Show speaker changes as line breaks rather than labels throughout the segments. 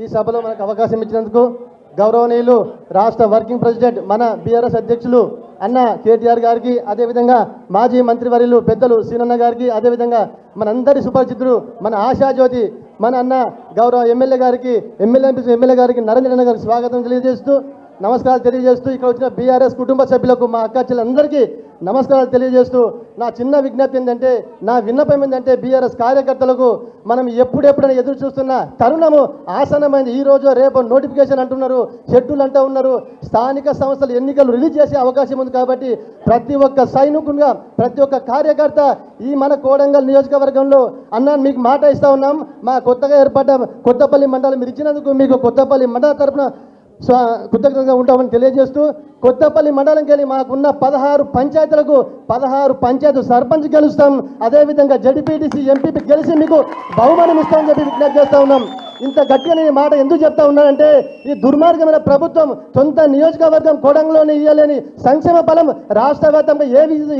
ఈ సభలో మనకు అవకాశం ఇచ్చినందుకు గౌరవనీయులు రాష్ట్ర వర్కింగ్ ప్రెసిడెంట్ మన బీఆర్ఎస్ అధ్యక్షులు అన్న కేటీఆర్ గారికి, అదేవిధంగా మాజీ మంత్రివర్యులు పెద్దలు సీనన్న గారికి, అదేవిధంగా మనందరి సుపరిచితుడు మన ఆశాజ్యోతి మన అన్న గౌరవ ఎమ్మెల్యే గారికి, ఎమ్మెల్యే గారికి నరేంద్రన్న గారికి స్వాగతం తెలియజేస్తూ నమస్కారాలు తెలియజేస్తూ ఇక్కడ వచ్చిన బీఆర్ఎస్ కుటుంబ సభ్యులకు మా అక్క చెల్లెలందరికీ నమస్కారాలు తెలియజేస్తూ నా చిన్న విజ్ఞప్తి ఏంటంటే, నా విన్నపం ఏంటంటే బీఆర్ఎస్ కార్యకర్తలకు మనం ఎప్పుడెప్పుడైనా ఎదురు చూస్తున్న తరుణము ఆసనమైంది. ఈ రోజు రేపు నోటిఫికేషన్ అంటున్నారు, షెడ్యూల్ అంటూ ఉన్నారు, స్థానిక సంస్థలు ఎన్నికలు రిలీజ్ చేసే అవకాశం ఉంది. కాబట్టి ప్రతి ఒక్క సైనికునిగా ప్రతి ఒక్క కార్యకర్త ఈ మన కోడంగల్ నియోజకవర్గంలో అన్న మీకు మాట ఇస్తా ఉన్నాం. మా కొత్తగా ఏర్పడ్డ కొత్తపల్లి మండలం మీరు ఇచ్చినందుకు మీకు కొత్తపల్లి మండల తరఫున కృతజ్ఞతగా ఉంటామని తెలియజేస్తూ, కొత్తపల్లి మండలంకి వెళ్ళి మాకున్న 16 పంచాయతీలకు 16 పంచాయతీ సర్పంచ్ గెలుస్తాం, అదేవిధంగా జడ్పీటీసీ ఎంపీపీ గెలిచి మీకు బహుమానం ఇస్తామని చెప్పి విజ్ఞప్తి చేస్తూ ఉన్నాం. ఇంత గట్టిగా నేను మాట ఎందుకు చెప్తా ఉన్నానంటే, ఈ దుర్మార్గమైన ప్రభుత్వం సొంత నియోజకవర్గం కొడంగల్లోనే ఇయ్యలేని సంక్షేమ ఫలం రాష్ట్ర వ్యాప్తంగా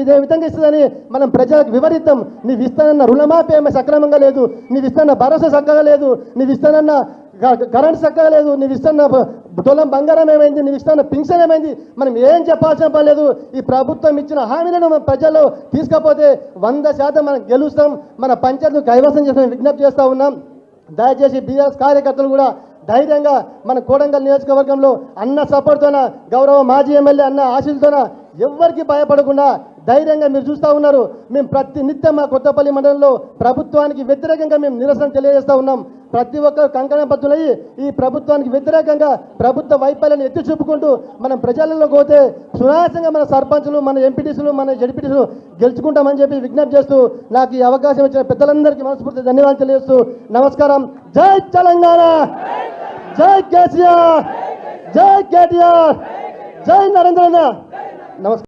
ఇదే విధంగా ఇస్తుందని మనం ప్రజలకు వివరిస్తాం. నీవు ఇస్తానన్న రుణమాఫీ ఏమీ సక్రమంగా లేదు, నీవు ఇస్తానన్న భరోసా చక్కగా లేదు, నీవు ఇస్తానన్న కరెంట్ చక్కగా లేదు, నీవు ఇస్తున్న తులం బంగారం ఏమైంది, నీవు ఇస్తున్న పింఛన్ ఏమైంది, మనం ఏం చెప్పాల్సిన పని లేదు. ఈ ప్రభుత్వం ఇచ్చిన హామీలను మన ప్రజల్లో తీసుకపోతే 100% మనం గెలుస్తాం, మన పంచాయతీలు కైవసం చేసిన విజ్ఞప్తి చేస్తూ ఉన్నాం. దయచేసి బీఆర్ఎస్ కార్యకర్తలు కూడా ధైర్యంగా మన కోడంగల్ నియోజకవర్గంలో అన్న సపోర్ట్తోన, గౌరవ మాజీ ఎమ్మెల్యే అన్న ఆశీస్సుతోన ఎవ్వరికి భయపడకుండా ధైర్యంగా మీరు చూస్తూ ఉన్నారు. మేము ప్రతి నిత్యం మా కొత్తపల్లి మండలంలో ప్రభుత్వానికి వ్యతిరేకంగా మేము నిరసన తెలియజేస్తూ ఉన్నాం. ప్రతి ఒక్కరు కంకణబద్ధులయ్యి ఈ ప్రభుత్వానికి వ్యతిరేకంగా ప్రభుత్వ వైఫల్యాన్ని ఎత్తి చూపుకుంటూ మనం ప్రజలలో పోతే సునాయాసంగా మన సర్పంచులు, మన ఎంపీటీసీలు, మన జడ్పీటీసీలు గెలుచుకుంటామని చెప్పి విజ్ఞప్తి చేస్తూ నాకు ఈ అవకాశం ఇచ్చిన పెద్దలందరికీ మనస్ఫూర్తి ధన్యవాదాలు తెలియజేస్తూ నమస్కారం. జై తెలంగాణ, జై కేసీఆర్, జై కేటీఆర్, జై నరేంద్రన్న. నమస్కారం.